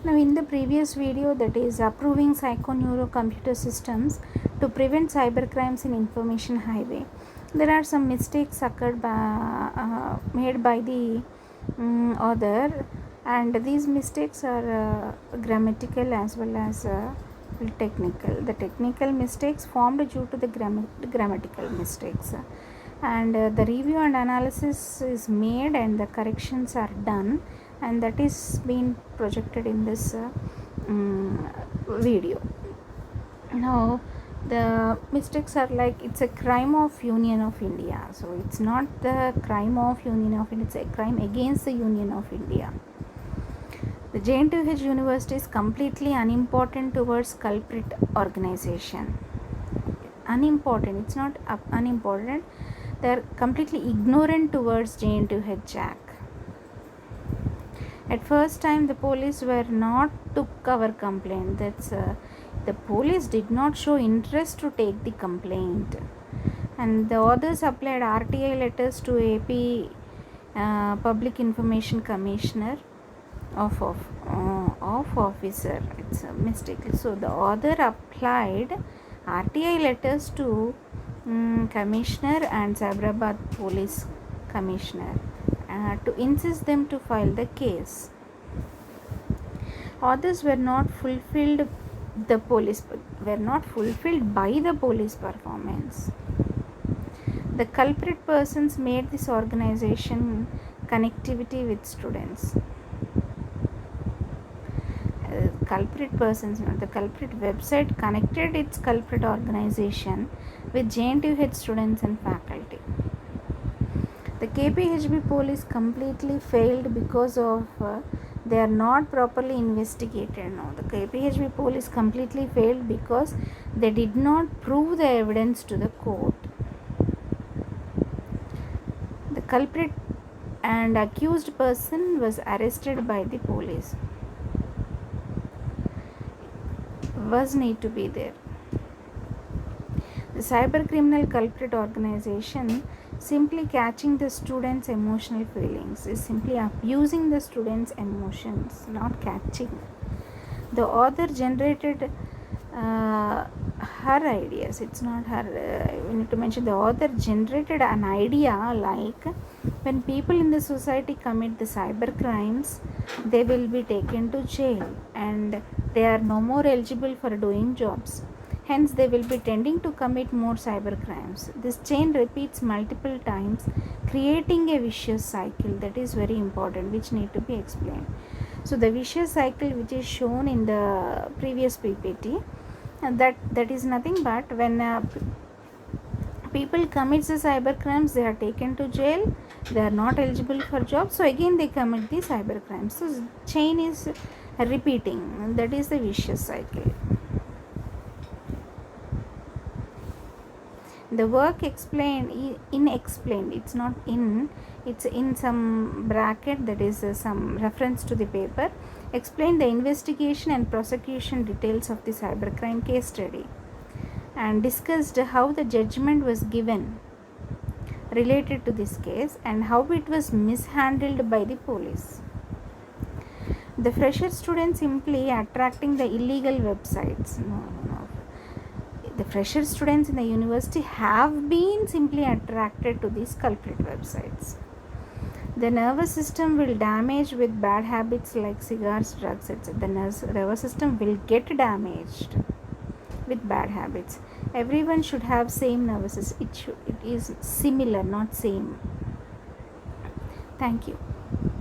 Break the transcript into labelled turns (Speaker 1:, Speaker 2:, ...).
Speaker 1: Now, in the previous video, that is approving psychoneurocomputer systems to prevent cybercrimes in information highway, there are some mistakes made by the author, and these mistakes are grammatical as well as technical. The technical mistakes formed due to the grammatical mistakes, and the review and analysis is made and the corrections are done, and that is being projected in this video. Now the mistakes are like, it's a crime of Union of India, so it's not the crime of Union of India, it's a crime against the Union of India. The JNTH University is completely unimportant towards culprit organization. Unimportant, it's not unimportant, they're completely ignorant towards JNTH Jack. At first time the police were not took our complaint, the police did not show interest to take the complaint, and the authors applied RTI letters to AP Public Information Commissioner of officer. It's a mistake. So the author applied RTI letters to Commissioner and Cyberabad Police Commissioner to insist them to file the case. Authors were not fulfilled by the police performance. The culprit persons made this organization connectivity with students. Culprit persons, the culprit website connected its culprit organization with JNTH students and faculty. The KPHB police completely failed because of they are not properly investigated. Now the KPHB police completely failed because they did not prove the evidence to the court. The culprit and accused person was arrested by the police. Was need to be there. The cyber criminal culprit organization simply catching the students' emotional feelings, is simply abusing the students' emotions, not catching. The author generated her ideas. It's not her. We need to mention the author generated an idea like, when people in the society commit the cyber crimes, they will be taken to jail and they are no more eligible for doing jobs. Hence, they will be tending to commit more cyber crimes. This chain repeats multiple times, creating a vicious cycle. That is very important, which need to be explained. So, the vicious cycle which is shown in the previous PPT, that is nothing but when people commit the cyber crimes, they are taken to jail, they are not eligible for jobs, so again they commit the cyber crimes. So, chain is repeating. That is the vicious cycle. The work explained, it's not in, it's in some bracket, that is some reference to the paper, explained the investigation and prosecution details of the cybercrime case study, and discussed how the judgment was given related to this case and how it was mishandled by the police. The fresher students simply attracting the illegal websites. No. The fresher students in the university have been simply attracted to these culprit websites. The nervous system will damage with bad habits like cigars, drugs, etc. The nervous system will get damaged with bad habits. Everyone should have same nervous system. It is similar, not same. Thank you.